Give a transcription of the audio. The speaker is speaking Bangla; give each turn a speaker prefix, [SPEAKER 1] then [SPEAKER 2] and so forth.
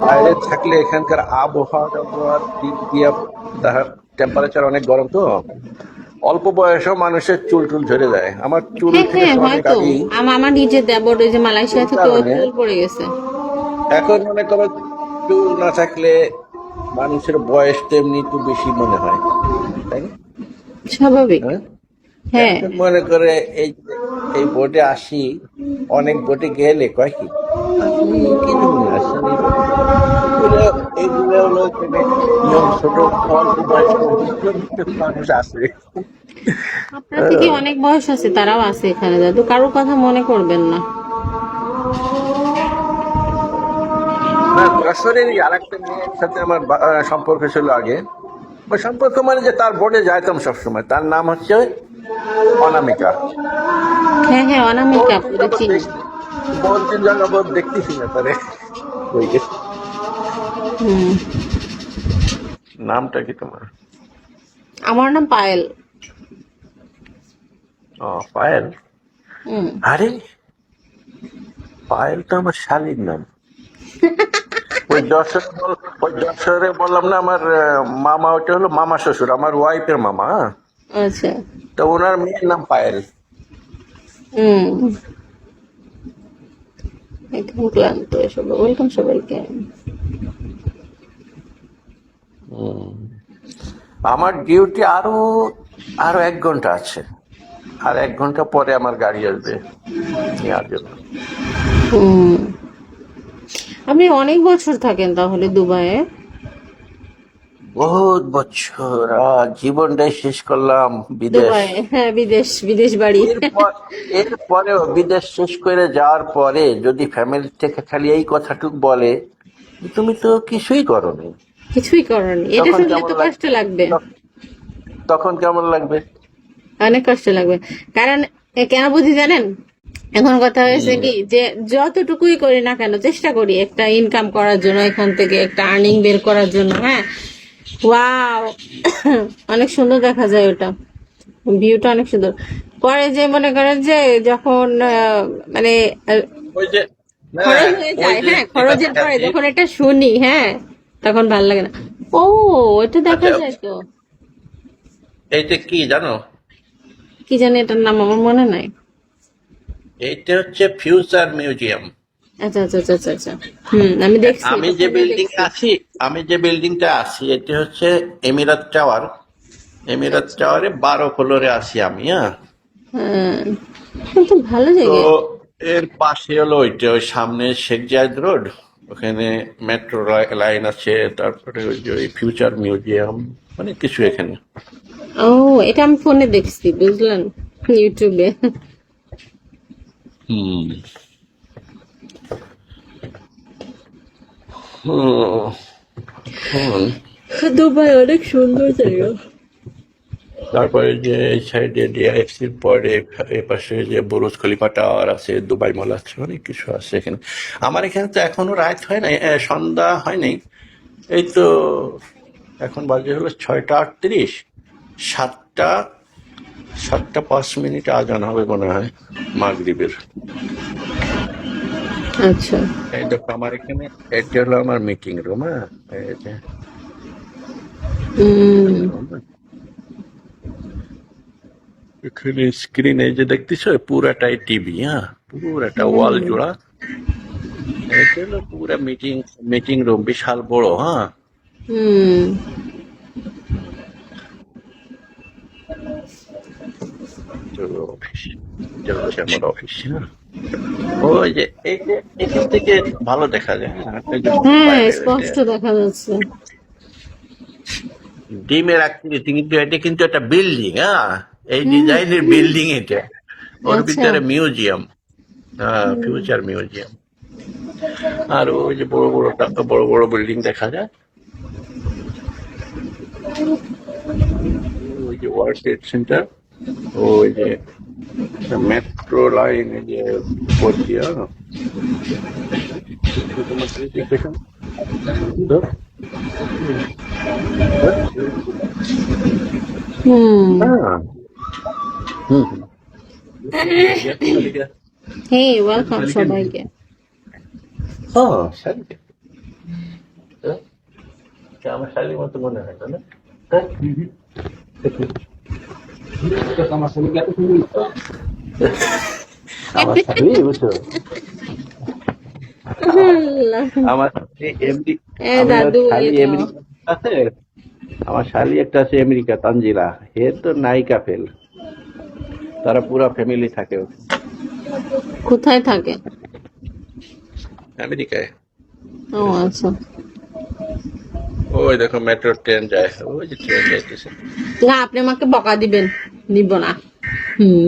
[SPEAKER 1] বাইরে থাকলে এখানকার আবহাওয়ার দিক দিয়ে তাহার টেম্পারেচার অনেক গরম তো অল্প বয়সেও মানুষের চুল টুল ঝরে যায়। আমার চুল
[SPEAKER 2] হ্যাঁ হ্যাঁ
[SPEAKER 1] উঠেছে অনেক
[SPEAKER 2] হয়তো।
[SPEAKER 1] আগেই।
[SPEAKER 2] আমার নিজের দেবর ওই যে
[SPEAKER 1] এই
[SPEAKER 2] মালয়েশিয়া থেকে ওর
[SPEAKER 1] কারণে
[SPEAKER 2] চুল পড়ে গেছে।
[SPEAKER 1] এখন মনে করো চুল না থাকলে মানুষের বয়স তো এমনি একটু বেশি মনে হয়, তাই না?
[SPEAKER 2] স্বাভাবিক।
[SPEAKER 1] হ্যাঁ,
[SPEAKER 2] হ্যাঁ।
[SPEAKER 1] এখন মনে করে এই বোর্ডে আসি, অনেক বোর্ডে গেলে কয় কি আপনি কি জন্য আসছেন এই বোর্ডে? এগুলো এগুলো হলো এখানে নিয়ম, ছোট অল্প বয়স্ক মানুষ আছে।
[SPEAKER 2] আপনার থেকে অনেক বয়স আছে, তারাও আছে এখানে, দাদু কারোর কথা মনে করবেন না।
[SPEAKER 1] না, যশোরের আর একটা মেয়ের সাথে আমার সম্পর্ক ছিল আগে। ওই সম্পর্ক মানে যে তার বোর্ডে যাইতাম সবসময়, তার নাম হচ্ছে অনামিকা।
[SPEAKER 2] হ্যাঁ হ্যাঁ, অনামিকা
[SPEAKER 1] বহুদিন
[SPEAKER 2] পুরো
[SPEAKER 1] যাবৎ
[SPEAKER 2] চিনি।
[SPEAKER 1] দেখ বহুদিন যাবৎ দেখতেছি না তারে। ওই যে
[SPEAKER 2] হুম।
[SPEAKER 1] নামটা কি তোমার?
[SPEAKER 2] আমার নাম পায়েল।
[SPEAKER 1] ও, পায়েল।
[SPEAKER 2] হুম।
[SPEAKER 1] আরে, পায়েল তো আমার শালীর নাম। ওই যশোরে ওই যশোরে বললাম না আমার মামা, ওটা হলো মামা শ্বশুর, আমার ওয়াইফের মামা, হ্যাঁ?
[SPEAKER 2] আচ্ছা।
[SPEAKER 1] তো ওনার মেয়ের নাম পায়েল।
[SPEAKER 2] হুম। একদম ক্লান্ত এসব। ওয়েলকাম সবাইকে।
[SPEAKER 1] হুম। আমার ডিউটি আরো আরো 1 ঘন্টা আছে। আর 1 ঘন্টা পরে আমার গাড়ি আসবে নেওয়ার জন্য।
[SPEAKER 2] হুম। আপনি অনেক বছর থাকেন তাহলে দুবাইয়ে?
[SPEAKER 1] বহুত বছর, জীবনটাই শেষ করলাম বিদেশ।
[SPEAKER 2] দুবাইয়ে, হ্যাঁ, বিদেশ, বিদেশ বাড়ি।
[SPEAKER 1] এরপর এরপরেও বিদেশ শেষ করে যাওয়ার পরে যদি ফ্যামিলি থেকে খালি এই কথাটুক বলে যে, তুমি তো কিছুই করোনি,
[SPEAKER 2] কিছুই করেনি, এটা
[SPEAKER 1] তখন
[SPEAKER 2] শুনলে
[SPEAKER 1] কেমন
[SPEAKER 2] তো কষ্ট
[SPEAKER 1] লাগবে?
[SPEAKER 2] লাগবে।
[SPEAKER 1] তখ- তখন কেমন লাগবে?
[SPEAKER 2] অনেক কষ্ট লাগবে। কারণ কেন বুঝি জানেন? এখন কথা হয়েছে
[SPEAKER 1] হম।
[SPEAKER 2] কি যে যতটুকুই করি না কেন, চেষ্টা করি একটা ইনকাম করার জন্য, এখান থেকে একটা আর্নিং বের করার জন্য। হ্যাঁ। ওয়াও। অনেক সুন্দর দেখা যায় ওটা, ভিউটা অনেক সুন্দর। পরে যে মনে করেন যে যখন মানে আহ,
[SPEAKER 1] ওই যে, না,
[SPEAKER 2] খরচ হয়ে
[SPEAKER 1] ওই
[SPEAKER 2] যায়,
[SPEAKER 1] যে
[SPEAKER 2] হ্যাঁ,
[SPEAKER 1] যেটা
[SPEAKER 2] খরচের পরে
[SPEAKER 1] দেখাচ্ছি।
[SPEAKER 2] যখন এটা শুনি, হ্যাঁ, তখন ভাল লাগে না। ও, এটা দেখা
[SPEAKER 1] আচ্ছা,
[SPEAKER 2] যায় তো।
[SPEAKER 1] এইটা কি জানো?
[SPEAKER 2] কি জানি এটার নাম, আমার মনে নাই।
[SPEAKER 1] এইটা হচ্ছে ফিউচার মিউজিয়াম।
[SPEAKER 2] আচ্ছা আচ্ছা আচ্ছা আচ্ছা আচ্ছা। হুম, আমি দেখছি
[SPEAKER 1] আমি
[SPEAKER 2] এটা,
[SPEAKER 1] যে
[SPEAKER 2] ফোনে
[SPEAKER 1] বিল্ডিং
[SPEAKER 2] দেখছি।
[SPEAKER 1] আছি আমি যে বিল্ডিংটা আছি এটা হচ্ছে এমিরাত টাওয়ার। এমিরাত
[SPEAKER 2] আচ্ছা।
[SPEAKER 1] টাওয়ারে 12 ফ্লোরে আছি আমি, হ্যাঁ।
[SPEAKER 2] হ্যাঁ, কিন্তু ভালো
[SPEAKER 1] তো
[SPEAKER 2] জায়গা।
[SPEAKER 1] এর পাশে হলো ওইটা, ওই সামনে শেখ জায়েদ রোড, ওখানে মেট্রো লাইন আছে, তারপরে ওই যে ওই ফিউচার মিউজিয়াম, অনেক কিছু এখানে।
[SPEAKER 2] ও, এটা আমি ফোনে দেখছি, বুঝলেন, ইউটিউবে।
[SPEAKER 1] হুম। হুম, হুম।
[SPEAKER 2] দুবাই অনেক সুন্দর জায়গা।
[SPEAKER 1] তারপরে যে এই সাইডে ডিআইএফসির পরে এ পাশে যে বুরুজ খলিফা টাওয়ার আছে, দুবাই মল আছে, অনেক কিছু আছে এখানে। আমার এখানে তো এখনো রাত হয় নাই, সন্ধ্যা হয় নাই। এই তো এখন বাজে হলো 6টা 38। 7টা 7টা 5 মিনিট আজান হবে মনে হয় মাগরিবের।
[SPEAKER 2] আচ্ছা।
[SPEAKER 1] এই দেখো আমার এখানে, এটা হলো আমার মিটিং রুম, হ্যাঁ। এই যে
[SPEAKER 2] হুম।
[SPEAKER 1] meeting room, হ্যাঁ। এখানে স্ক্রিনে যে দেখতেছো পুরাটাই টিভি, হ্যাঁ, পুরাটা ওয়াল
[SPEAKER 2] হুম।
[SPEAKER 1] জোড়া। এটা হলো পুরা মিটিং মিটিং রুম, বিশাল বড়, হ্যাঁ।
[SPEAKER 2] হুম।
[SPEAKER 1] এটা হলো অফিস, এটা হচ্ছে আমার অফিস, হ্যাঁ। ওই যে এই যে এখান থেকে ভালো দেখা যায়, হ্যাঁ, এই যে
[SPEAKER 2] হ্যাঁ,
[SPEAKER 1] বাইরের
[SPEAKER 2] স্পষ্ট দেখা যাচ্ছে।
[SPEAKER 1] ডিমের আকৃতি, কিন্তু এটা কিন্তু একটা বিল্ডিং, হ্যাঁ। এই
[SPEAKER 2] হুম।
[SPEAKER 1] ডিজাইনের বিল্ডিং এটা, ওর
[SPEAKER 2] আচ্ছা।
[SPEAKER 1] ভিতরে মিউজিয়াম, হ্যাঁ,
[SPEAKER 2] হুম।
[SPEAKER 1] Future museum. আর ওই যে বড় বড় বড় বড় বিল্ডিং দেখা যায়, ওই যে ওয়ার্ল্ড ট্রেড সেন্টার, ওই যে মেট্রো লাইন, এই যে উপর দিয়া তোমার দেখেন তো,
[SPEAKER 2] হুম।
[SPEAKER 1] হ্যাঁ। হুম, হুম। Halika.
[SPEAKER 2] হে, ওয়েলকাম
[SPEAKER 1] Halika.
[SPEAKER 2] সবাইকে।
[SPEAKER 1] Oh, halika. আচ্ছা, আমার শালীর মতো মনে হয় না? হ্যাঁ?
[SPEAKER 3] আমার ছেলেকে এত সুন্দর তো।
[SPEAKER 1] আমার শালী বুঝছো,
[SPEAKER 2] আল্লাহ।
[SPEAKER 1] আমার শালী এমডি,
[SPEAKER 2] এ
[SPEAKER 1] আমার
[SPEAKER 2] দাদু এই
[SPEAKER 1] শালী
[SPEAKER 2] তো।
[SPEAKER 1] আমেরিকা আছে, আমার শালী একটা আছে আমেরিকা, তানজিলা, হে তো নায়িকা ফেল, তারা পুরা ফ্যামিলি থাকে ওখানে,
[SPEAKER 2] কোথায় থাকে?
[SPEAKER 1] আমেরিকায়।
[SPEAKER 2] ও আচ্ছা।
[SPEAKER 1] ওই দেখো মেট্রো ট্রেন যায়, ওই যে ট্রেন যাইতেছে।
[SPEAKER 2] না আপনি আমাকে বকা দিবেন, নিব না। হুম